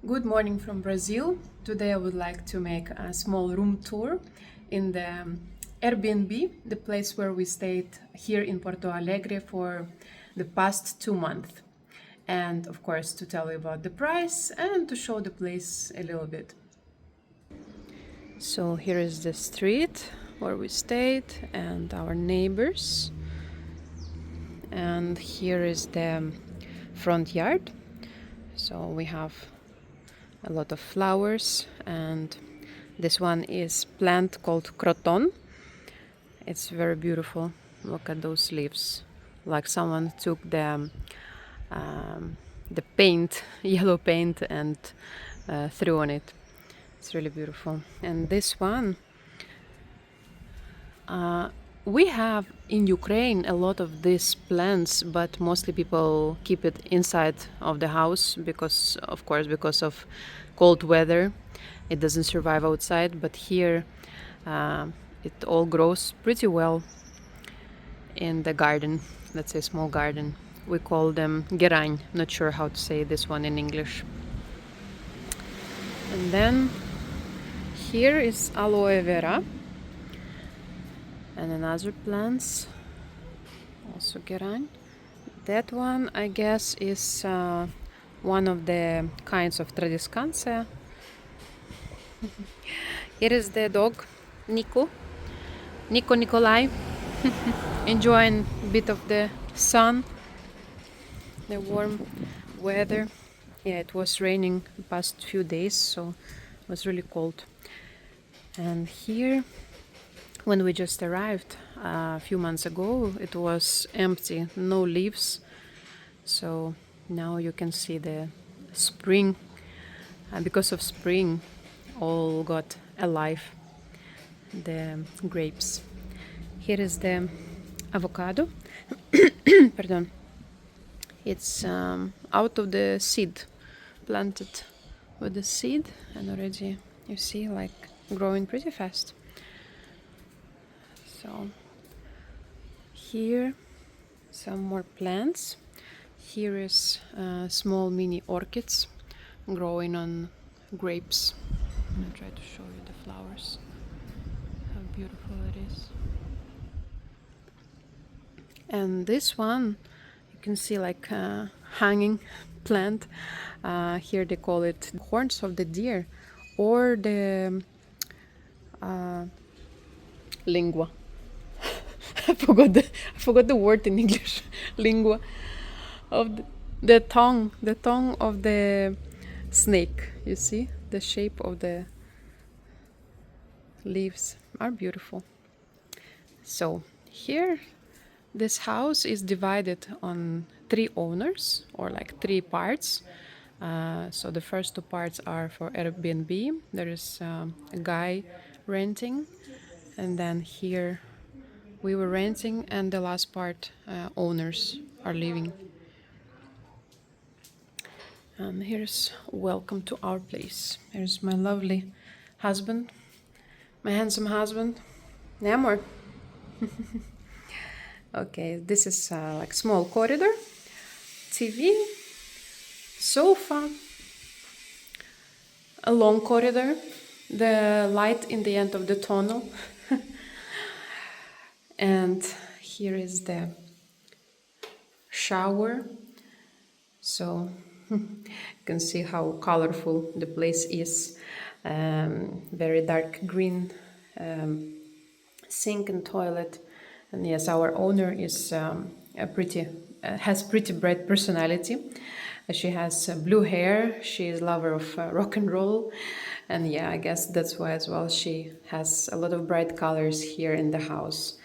Good morning from Brazil. Today I would like to make a small room tour in the Airbnb, the place where we stayed here in Porto Alegre for the past 2 months. And of course, to tell you about the price and to show the place a little bit. So here is the street where we stayed and our neighbors. And here is the front yard. So we have a lot of flowers, and this one is plant called croton. It's very beautiful. Look at those leaves, like someone took the paint, yellow paint, and threw on it. It's really beautiful. And this one, we have in Ukraine a lot of these plants, but mostly people keep it inside of the house because, of course, because of cold weather. It doesn't survive outside, but here uh, it all grows pretty well in the garden. Let's say small garden. We call them gerань. Not sure how to say this one in English. And then here is aloe vera and another plants, also gerань. That one, I guess, is one of the kinds of Tradescantia. Here is the dog, Nico Nikolai, enjoying a bit of the sun, the warm weather. Yeah, it was raining the past few days, so it was really cold. And here, when we just arrived a few months ago, it was empty, no leaves. So now you can see the spring. Because of spring, all got alive, the grapes. Here is the avocado. Pardon. It's out of the seed, planted with the seed, and already you see like growing pretty fast. So here some more plants. Here is small mini orchids growing on grapes. I'm gonna try to show you the flowers, how beautiful it is. And this one you can see like a hanging plant. Here they call it horns of the deer or the lingua. I forgot the word in English. Lingua of the tongue of the snake. You see the shape of the leaves are beautiful. So here this house is divided on 3 owners, or like 3 parts. So the first 2 parts are for Airbnb. There is a guy renting, and then here we were renting, and the last part owners are living. And here's welcome to our place. Here's my lovely husband, my handsome husband. Namor. Okay, this is like small corridor, TV, sofa, a long corridor, the light in the end of the tunnel. And here is the shower. So you can see how colorful the place is. Very dark green sink and toilet. And yes, our owner is has pretty bright personality. She has blue hair. She is lover of rock and roll, and yeah, I guess that's why as well she has a lot of bright colors here in the house.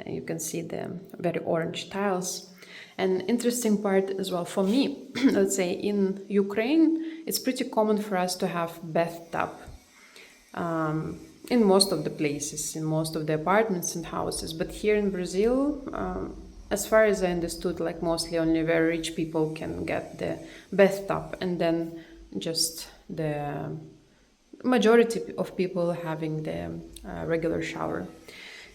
You can see the very orange tiles. An interesting part as well for me, let's say in Ukraine, it's pretty common for us to have bathtub. In most of the places, in most of the apartments and houses. But here in Brazil, as far as I understood, like mostly only very rich people can get the bathtub, and then just the majority of people having the regular shower.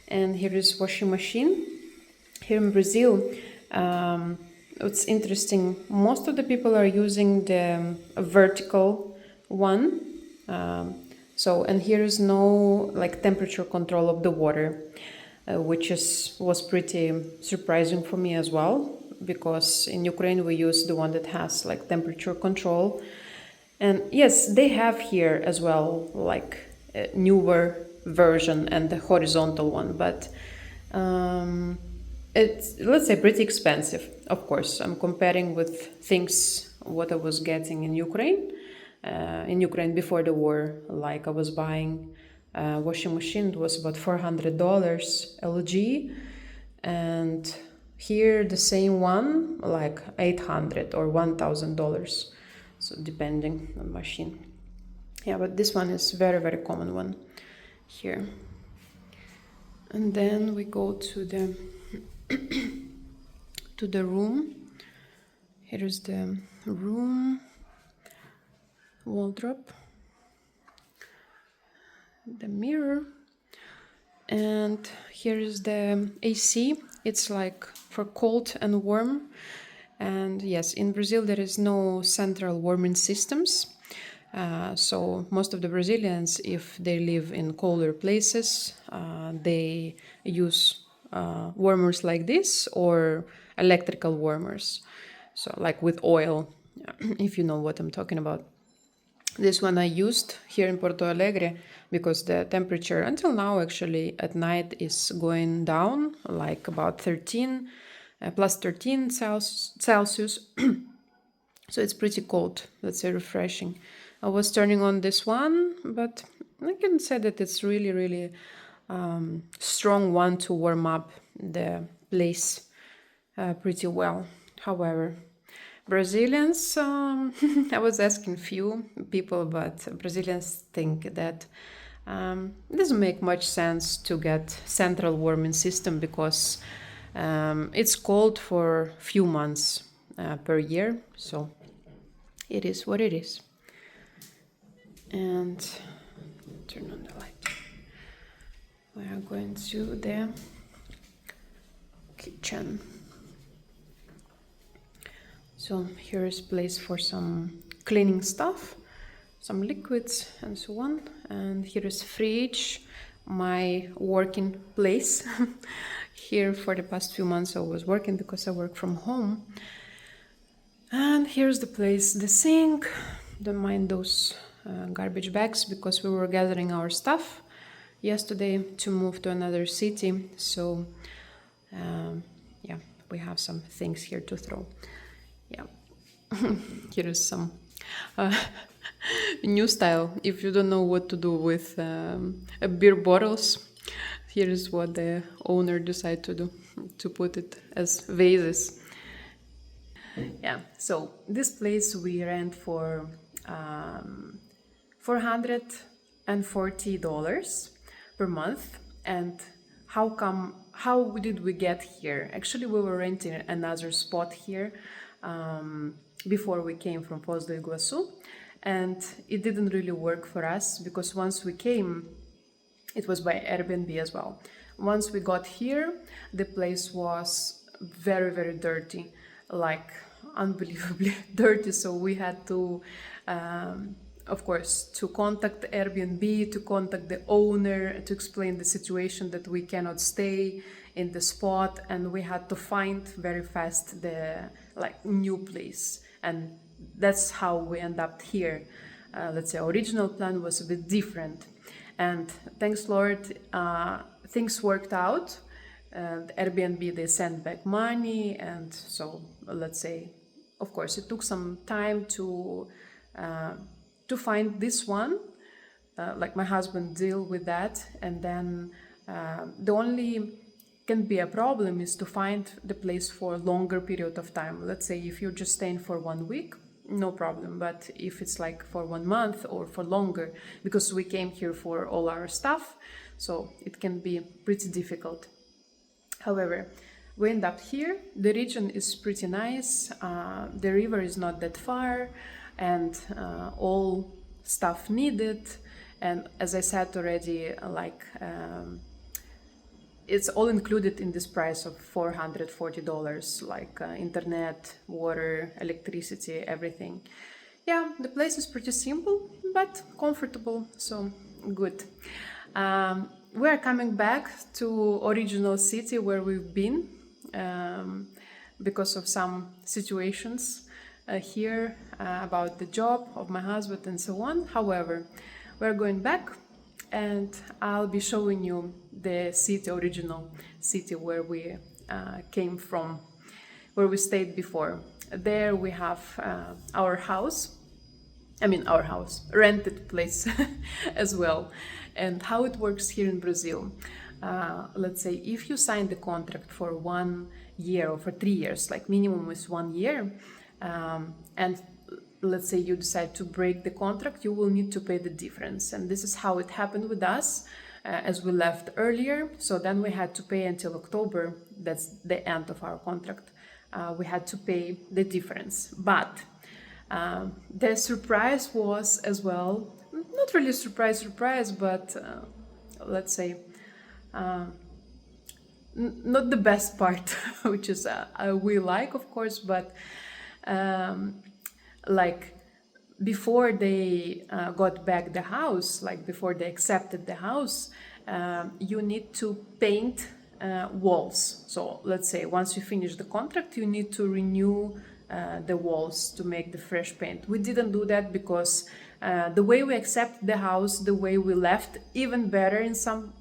And here is washing machine. Here in Brazil, it's interesting. Most of the people are using the vertical one. So, and here is no like temperature control of the water, which was pretty surprising for me as well, because in Ukraine we use the one that has like temperature control. And yes, they have here as well like a newer version and the horizontal one, but it's, let's say, pretty expensive. Of course, I'm comparing with things what I was getting in Ukraine. In Ukraine before the war, like I was buying a washing machine, it was about $400 LG, and here the same one like $800 or $1,000, so depending on machine. Yeah, but this one is very, very common one here. And then we go to the to the room. Here is the room wardrobe, the mirror, and here is the AC. It's like for cold and warm. And yes, in Brazil there is no central warming systems. So most of the Brazilians, if they live in colder places, they use warmers like this or electrical warmers. So like with oil, if you know what I'm talking about. This one I used here in Porto Alegre because the temperature until now actually at night is going down, like about 13, plus 13 Celsius. So it's pretty cold, let's say refreshing. I was turning on this one, but I can say that it's really, really strong one to warm up the place pretty well. However, Brazilians, I was asking few people, but Brazilians think that it doesn't make much sense to get central warming system because it's cold for few months per year, so it is what it is. And turn on the light. We are going to the kitchen. So here is place for some cleaning stuff, some liquids and so on. And here is fridge, my working place. Here for the past few months I was working because I work from home. And here's the place, the sink. Don't mind those garbage bags because we were gathering our stuff yesterday to move to another city. So yeah, we have some things here to throw. Yeah, here is some new style. If you don't know what to do with beer bottles, here is what the owner decided to do, to put it as vases. Yeah, so this place we rent for $440 per month. And how did we get here? Actually, we were renting another spot here before we came from Foz do Iguaçu, and it didn't really work for us because once we came, it was by Airbnb as well. Once we got here, the place was very, very dirty, like unbelievably dirty. So we had to, of course, to contact Airbnb, to contact the owner, to explain the situation that we cannot stay in the spot, and we had to find very fast the new place, and that's how we end up here. Let's say original plan was a bit different, and thanks Lord, things worked out. And Airbnb, they sent back money, and so let's say, of course, it took some time to find this one. Like my husband deal with that, and then the only can be a problem is to find the place for a longer period of time. Let's say if you're just staying for 1 week, no problem. But if it's like for 1 month or for longer, because we came here for all our stuff, so it can be pretty difficult. However, we end up here. The region is pretty nice. The river is not that far, and all stuff needed. And as I said already, it's all included in this price of $440, like internet, water, electricity, everything. Yeah, the place is pretty simple, but comfortable, so good. We are coming back to original city where we've been because of some situations here about the job of my husband and so on. However, we're going back and I'll be showing you the city, original city where we came from, where we stayed before. There we have our house, our house, rented place as well. And how it works here in Brazil. Let's say if you sign the contract for 1 year or for 3 years, like minimum is 1 year, and let's say you decide to break the contract, you will need to pay the difference. And this is how it happened with us as we left earlier. So then we had to pay until October, that's the end of our contract. We had to pay the difference. But the surprise was as well, not really surprise, but let's say not the best part, which is we like, of course, but like before they got back the house, like before they accepted the house, you need to paint walls. So let's say once you finish the contract, you need to renew the walls to make the fresh paint. We didn't do that because the way we accept the house, the way we left, even better in some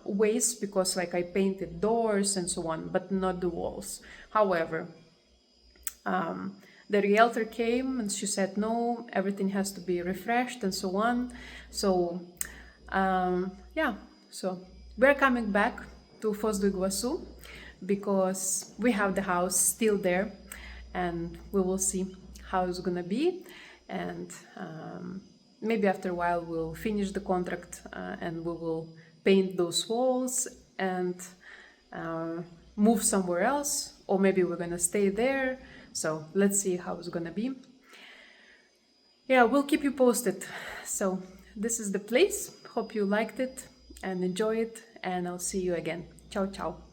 ways, because like I painted doors and so on, but not the walls. However, the realtor came and she said, no, everything has to be refreshed and so on. So so we're coming back to Foz do Iguaçu because we have the house still there, and we will see how it's gonna be. And maybe after a while we'll finish the contract and we will paint those walls and move somewhere else, or maybe we're gonna stay there. So let's see how it's gonna be. Yeah, we'll keep you posted. So this is the place. Hope you liked it and enjoy it, and I'll see you again. Ciao, ciao.